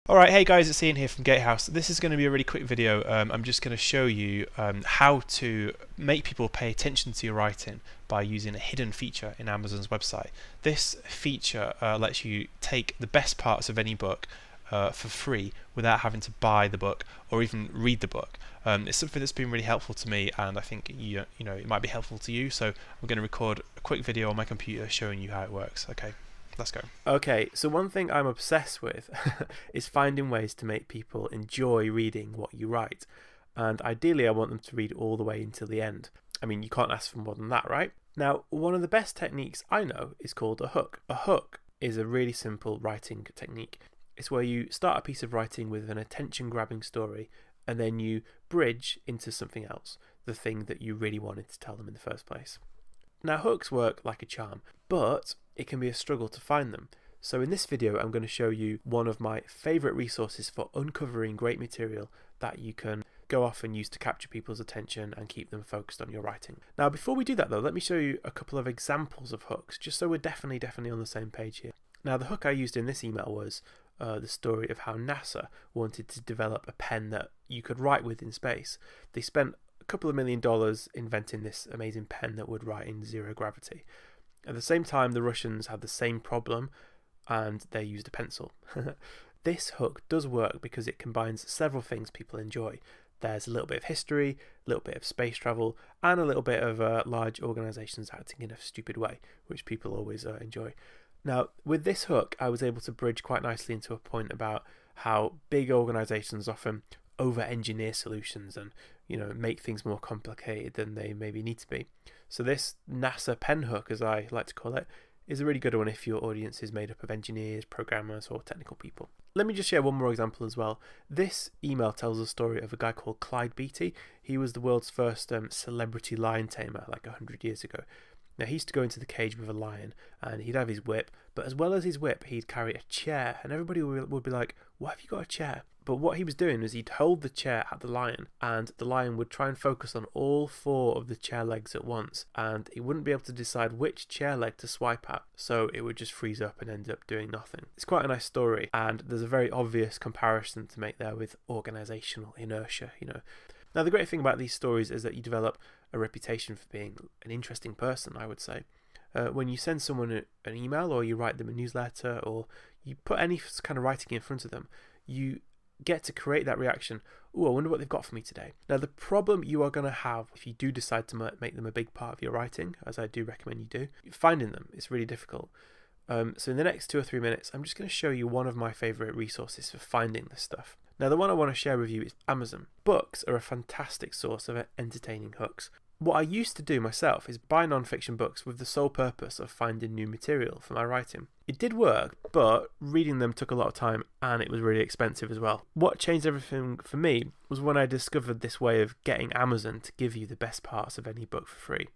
Alright, hey guys, it's Ian here from Gatehouse. This is going to be a really quick video. I'm just going to show you how to make people pay attention to your writing by using a hidden feature in Amazon's website. This feature lets you take the best parts of any book for free without having to buy the book or even read the book. It's something that's been really helpful to me, and I think you know it might be helpful to you. So I'm going to record a quick video on my computer showing you how it works. Okay. Let's go. Okay, so one thing I'm obsessed with is finding ways to make people enjoy reading what you write. And ideally, I want them to read all the way until the end. I mean, you can't ask for more than that, right? Now, one of the best techniques I know is called a hook. A hook is a really simple writing technique. It's where you start a piece of writing with an attention-grabbing story, and then you bridge into something else, the thing that you really wanted to tell them in the first place. Now, hooks work like a charm, but it can be a struggle to find them. So in this video, I'm going to show you one of my favourite resources for uncovering great material that you can go off and use to capture people's attention and keep them focused on your writing. Now, before we do that though, let me show you a couple of examples of hooks, just so we're definitely on the same page here. Now, the hook I used in this email was the story of how NASA wanted to develop a pen that you could write with in space. They spent a couple of $1 million inventing this amazing pen that would write in zero gravity. At the same time, the Russians had the same problem and they used a pencil. This hook does work because it combines several things people enjoy. There's a little bit of history, a little bit of space travel, and a little bit of large organisations acting in a stupid way, which people always enjoy. Now, with this hook, I was able to bridge quite nicely into a point about how big organisations often over-engineer solutions and make things more complicated than they maybe need to be. So this NASA pen hook, as I like to call it, is a really good one if your audience is made up of engineers, programmers, or technical people. Let me just share one more example as well. This email tells the story of a guy called Clyde Beatty. He was the world's first celebrity lion tamer like 100 years ago. Now, he used to go into the cage with a lion and he'd have his whip, but as well as his whip, he'd carry a chair, and everybody would be like, "Why have you got a chair?" But what he was doing was he'd hold the chair at the lion, and the lion would try and focus on all four of the chair legs at once, and he wouldn't be able to decide which chair leg to swipe at, so it would just freeze up and end up doing nothing. It's quite a nice story, and there's a very obvious comparison to make there with organisational inertia, Now, the great thing about these stories is that you develop a reputation for being an interesting person, I would say. When you send someone an email, or you write them a newsletter, or you put any kind of writing in front of them, you get to create that reaction. "Oh, I wonder what they've got for me today." Now, the problem you are going to have if you do decide to make them a big part of your writing, as I do recommend you do, finding them is really difficult. So in the next 2 or 3 minutes, I'm just going to show you one of my favourite resources for finding this stuff. Now, the one I want to share with you is Amazon. Books are a fantastic source of entertaining hooks. What I used to do myself is buy non-fiction books with the sole purpose of finding new material for my writing. It did work, but reading them took a lot of time and it was really expensive as well. What changed everything for me was when I discovered this way of getting Amazon to give you the best parts of any book for free.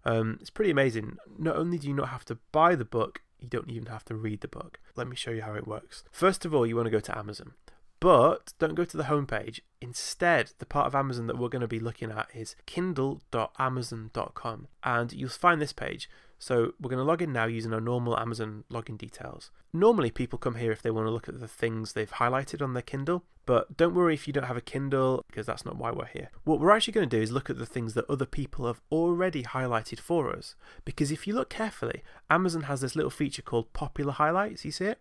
It's pretty amazing. Not only do you not have to buy the book, you don't even have to read the book. Let me show you how it works. First of all, you want to go to Amazon. But don't go to the homepage. Instead, the part of Amazon that we're going to be looking at is kindle.amazon.com, and you'll find this page. So we're going to log in now using our normal Amazon login details. Normally, people come here if they want to look at the things they've highlighted on their Kindle, but don't worry if you don't have a Kindle, because that's not why we're here. What we're actually going to do is look at the things that other people have already highlighted for us, because if you look carefully, Amazon has this little feature called Popular Highlights. You see it?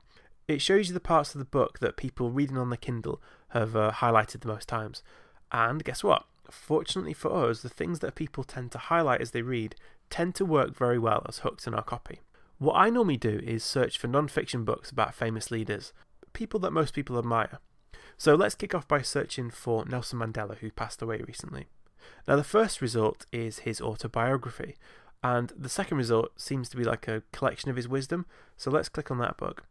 It shows you the parts of the book that people reading on their Kindle have highlighted the most times. And guess what? Fortunately for us, the things that people tend to highlight as they read tend to work very well as hooks in our copy. What I normally do is search for non-fiction books about famous leaders, people that most people admire. So let's kick off by searching for Nelson Mandela, who passed away recently. Now, the first result is his autobiography, and the second result seems to be like a collection of his wisdom. So let's click on that book.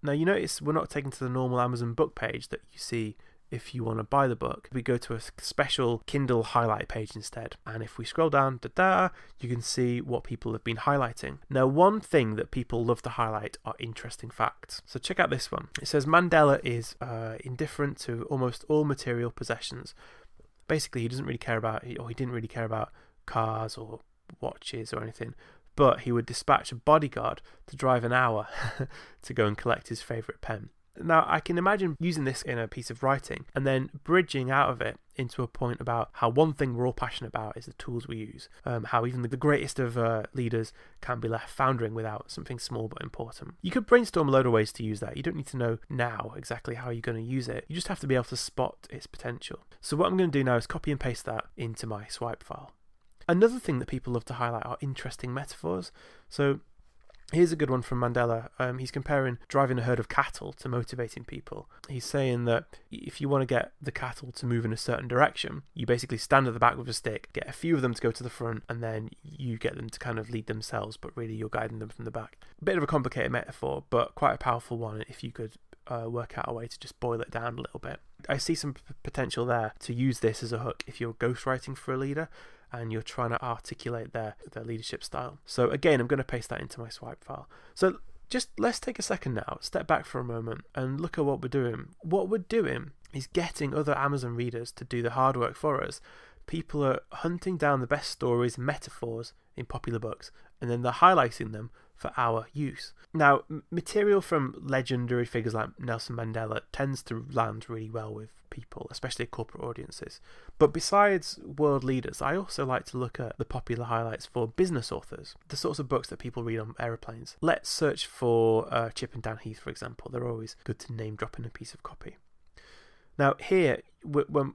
Now, you notice we're not taken to the normal Amazon book page that you see if you want to buy the book. We go to a special Kindle highlight page instead. And if we scroll down, you can see what people have been highlighting. Now, one thing that people love to highlight are interesting facts. So check out this one. It says Mandela is indifferent to almost all material possessions. Basically, he didn't really care about cars or watches or anything. But he would dispatch a bodyguard to drive an hour to go and collect his favourite pen. Now, I can imagine using this in a piece of writing and then bridging out of it into a point about how one thing we're all passionate about is the tools we use, how even the greatest of leaders can be left foundering without something small but important. You could brainstorm a load of ways to use that. You don't need to know now exactly how you're going to use it. You just have to be able to spot its potential. So what I'm going to do now is copy and paste that into my swipe file. Another thing that people love to highlight are interesting metaphors. So here's a good one from Mandela. He's comparing driving a herd of cattle to motivating people. He's saying that if you want to get the cattle to move in a certain direction, you basically stand at the back with a stick, get a few of them to go to the front, and then you get them to kind of lead themselves, but really you're guiding them from the back. A bit of a complicated metaphor, but quite a powerful one if you could work out a way to just boil it down a little bit. I see some potential there to use this as a hook if you're ghostwriting for a leader and you're trying to articulate their leadership style. So again, I'm going to paste that into my swipe file. So just let's take a second now, step back for a moment and look at what we're doing. What we're doing is getting other Amazon readers to do the hard work for us. People are hunting down the best stories, metaphors in popular books, and then they're highlighting them for our use. Now, material from legendary figures like Nelson Mandela tends to land really well with people, especially corporate audiences. But besides world leaders, I also like to look at the popular highlights for business authors, the sorts of books that people read on aeroplanes. Let's search for Chip and Dan Heath, for example. They're always good to name drop in a piece of copy. Now here,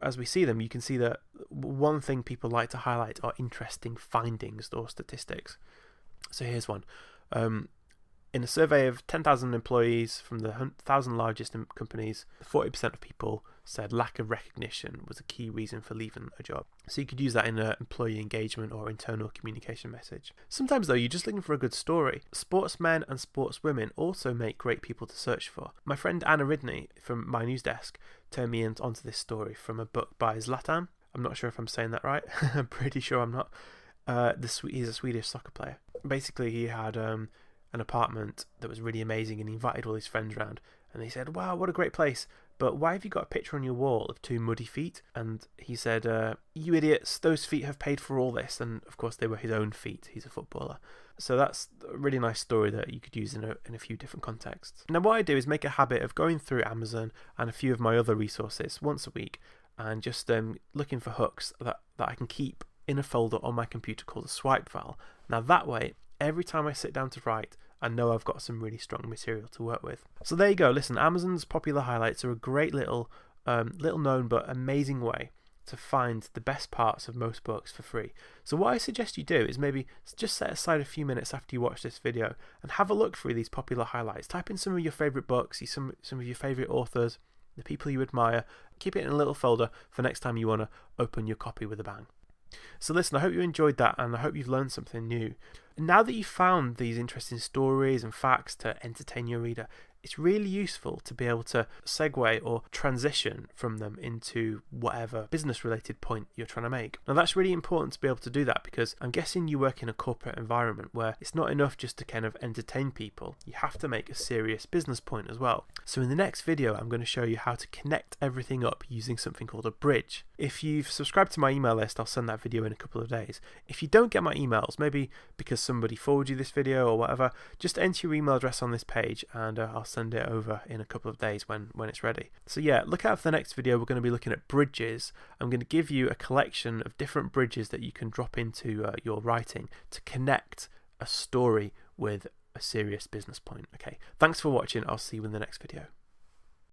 as we see them, you can see that one thing people like to highlight are interesting findings or statistics. So here's one. In a survey of 10,000 employees from the 1,000 largest companies, 40% of people said lack of recognition was a key reason for leaving a job. So you could use that in an employee engagement or internal communication message. Sometimes though, you're just looking for a good story. Sportsmen and sportswomen also make great people to search for. My friend Anna Ridney from My News Desk turned me onto this story from a book by Zlatan. I'm not sure if I'm saying that right. I'm pretty sure I'm not. He's a Swedish soccer player. Basically, he had an apartment that was really amazing and he invited all his friends around and they said, wow, what a great place, but why have you got a picture on your wall of two muddy feet? And he said, you idiots, those feet have paid for all this. And of course they were his own feet. He's a footballer. So that's a really nice story that you could use in a few different contexts. Now what I do is make a habit of going through Amazon and a few of my other resources once a week and just looking for hooks that I can keep in a folder on my computer called a swipe file. Now that way, every time I sit down to write, I know I've got some really strong material to work with. So there you go. Listen, Amazon's popular highlights are a great little known but amazing way to find the best parts of most books for free. So what I suggest you do is maybe just set aside a few minutes after you watch this video and have a look through these popular highlights. Type in some of your favorite books, see some of your favorite authors, the people you admire. Keep it in a little folder for next time you want to open your copy with a bang. So listen, I hope you enjoyed that and I hope you've learned something new. Now that you've found these interesting stories and facts to entertain your reader, it's really useful to be able to segue or transition from them into whatever business related point you're trying to make. Now that's really important to be able to do that because I'm guessing you work in a corporate environment where it's not enough just to kind of entertain people. You have to make a serious business point as well. So in the next video, I'm going to show you how to connect everything up using something called a bridge. If you've subscribed to my email list, I'll send that video in a couple of days. If you don't get my emails, maybe because somebody forwarded you this video or whatever, just enter your email address on this page and I'll send it over in a couple of days when it's ready. So yeah, look out for the next video. We're going to be looking at bridges. I'm going to give you a collection of different bridges that you can drop into your writing to connect a story with a serious business point. Okay, thanks for watching. I'll see you in the next video.